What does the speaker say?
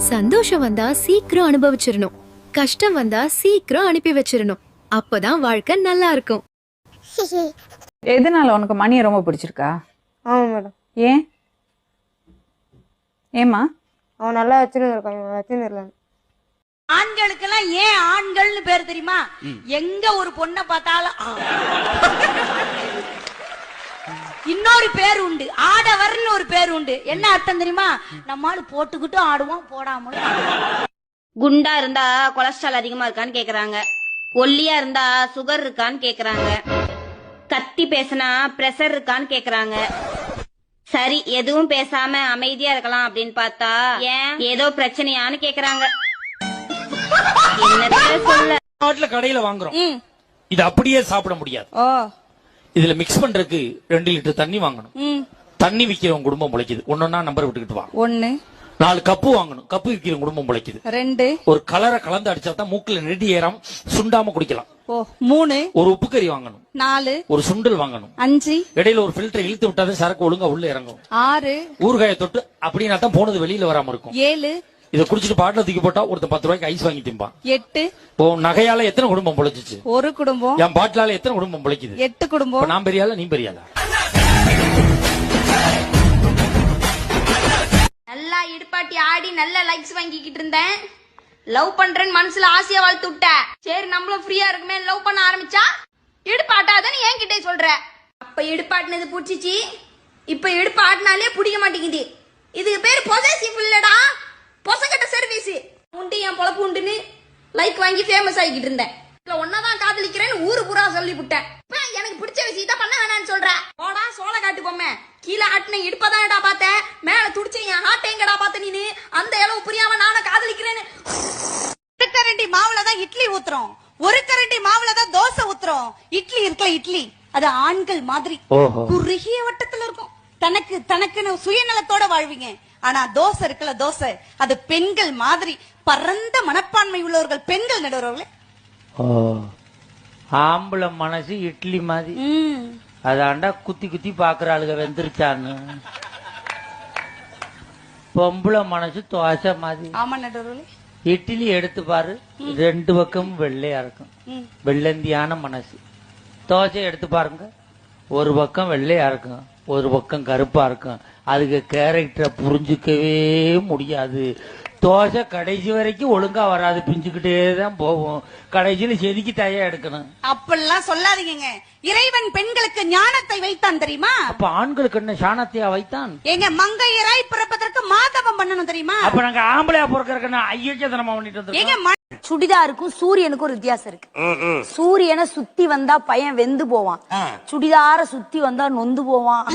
சந்தோஷம் வந்தா சீக்கிரம் அனுபவிச்சிரணும், கஷ்டம் வந்தா சீக்கிரம் அனுப்பி வச்சிரணும். அப்பதான் வாழ்க்கை நல்லா இருக்கும். எதனால உனக்கு மணியை ரொம்ப பிடிச்சிருக்கா? ஆமா மேடம். ஏன் ஏமா? அவன் நல்லா வச்சுருக்கான். ஆண்களுக்கெல்லாம் ஏன் ஆண்கள்னு பேர் தெரியுமா? எங்க ஒரு பொண்ணை பார்த்தாலும் இன்னொரு பேர் உண்டு, ஆடவர்னு ஒரு பேர் உண்டு. என்ன அர்த்தம் தெரியுமா? நம்மால போட்டுக்கிட்டும் ஆடுவோம், போடாமலும். குண்டா இருந்தா கொலஸ்ட்ரால் அதிகமா இருக்கான்னு கேக்குறாங்க, ஒல்லியா இருந்தா சுகர் இருக்கான்னு கேக்குறாங்க, கத்தி பேசினா பிரஷர் இருக்கான்னு கேக்குறாங்க. சரி, எதுவும் பேசாம அமைதியா இருக்கலாம் அப்படின்னு பார்த்தா ஏன் ஏதோ பிரச்சனையான்னு கேக்குறாங்க. என்னத்த சொல்ல. நாட்டுல கடையில வாங்குறோம், இது அப்படியே சாப்பிட முடியாது. இதுல மிக்ஸ் பண்றதுக்கு 2 லிட்டர் தண்ணி வாங்கணும். தண்ணி விக்கிறவங்க குடும்பம் முளைக்குது. ஒன்னொன்னா நம்பர் விட்டுக்கிட்டு வாங்க. 1 4 கப்பு வாங்கணும். கப்பு விக்கிற குடும்பம் முளைக்குது. 2 ஒரு கலரை கலந்து அடிச்சா தான் மூக்குல நெடி ஏறாம சுண்டாம குடிக்கலாம். 3 ஒரு உப்பு கறி வாங்கணும். 4 ஒரு சுண்டல் வாங்கணும். 5 இடையில ஒரு ஃபில்டர் இழுத்து விட்டாதான் சரக்கு ஒழுங்கா உள்ள இறங்கும். 6 ஊறுகாயை தொட்டு அப்படின்னா தான் போனது வெளியில வராம இருக்கும். 7 இதை குடிச்சிட்டு பாட்டில தூக்கி போட்டா ஒருத்தன் 10 ரூபாய்க்கு ஐஸ் வாங்கி திம்பான். 8 நகையால எத்தனை குடும்பம் பொழைச்சிச்சு? ஒரு குடும்பம். என் பாட்டிலால எத்தனை குடும்பம் பொழைக்குது? 8 குடும்பம். நான் பெரியாளா நீ பெரியாளா? நல்லா இடுப்பாட்டி ஆடி நல்ல லைக்ஸ் வாங்கிக்கிட்டு இருந்தேன். லவ் பண்றேன்னு மனசுல ஆசையா வளர்த்து விட்ட. சரி, நம்மளும் ஃப்ரீயா இருக்குமே லவ் பண்ண ஆரம்பிச்சா இடுப்பாட்டாதான்னு என்கிட்ட சொல்ற. அப்ப இடுப்பாட்டினது பிடிச்சிச்சு, இப்ப இடுப்பாட்டினாலே பிடிக்க மாட்டேங்குது. இதுக்கு பேரு பொசசிவ் இல்லடா, பொசங்கட்ட சர்வீஸ். உண்டு என் பொழப்பு உண்டுன்னு லைக் வாங்கி ஃபேமஸ் ஆகிக்கிட்டு இருந்தேன். ஒன்னதான் காதலிக்கிறேன்னு ஊரு பூரா சொல்லி விட்டேன். எனக்கு பிடிச்ச விஷயத்த பண்ண வேணான்னு சொல்ற. போடா சோள காட்டு பொம்மை. கீழே ஆட்டின இடுப்பதான்டா பார்த்தேன், மேல துடிச்ச என் ஹார்ட் எங்கடா பார்த்த நீனு? அந்த அளவு புரியாம நானும் காதலிக்கிறேன்னு. ஒரு கரண்டி மாவுலதான் இட்லி ஊத்துறோம், ஒரு கரண்டி மாவுலதான் தோசை ஊத்துறோம். இட்லி இருக்கல, இட்லி அது ஆண்கள் மாதிரி குறுகிய வட்டத்துல இருக்கும். தனக்குன்னு சுயநலத்தோட வாழ்வீங்க. ஆனா தோசை இருக்குல்ல, தோசை அது பெண்கள் மாதிரி பரந்த மனப்பான்மை உள்ளவர்கள் பெண்கள் நடுவர்களே. ஆம்பளை மனசு இட்லி மாதிரி, அதாண்டா குத்தி குத்தி பாக்குற ஆளுக வெந்துருச்சான்னு. பொம்பளை மனசு தோசை மாதிரி. ஆமா நடுவர்களே. இட்லி எடுத்து பாரு, 2 பக்கமும் வெள்ளையா இருக்கும், வெள்ளந்தியான மனசு. தோசை எடுத்து பாருங்க, ஒரு பக்கம் வெள்ளையா இருக்கும், ஒரு பக்கம் கருப்பா இருக்கும். அதுக்கு கேரக்டரை புரிஞ்சுக்கவே முடியாது. தோசை கடைசி வரைக்கும் ஒழுங்கா வராது, பிஞ்சுக்கிட்டே தான் போகும். கடைசியில செதுக்கி தயா எடுக்கணும். அப்படிலாம் சொல்லாதீங்க. இறைவன் பெண்களுக்கு ஞானத்தை வைத்தான் தெரியுமா? அப்ப ஆண்களுக்கு என்ன சாணத்தையா வைத்தான்? எங்க மங்கையராய் பிறப்பதற்கு மாதவம் பண்ணணும் தெரியுமா? அப்ப நாங்க ஆம்பளையா பிறக்கிறதுக்கு ஐயச்சதனமா பண்ணிட்டு வந்திருக்கோம். சுடிதாருக்கும் சூரியனுக்கும் ஒரு வித்தியாசம் இருக்கு. சூரியனை சுத்தி வந்தா பையன் வெந்து போவான், சுடிதார சுத்தி வந்தா நொந்து போவான்.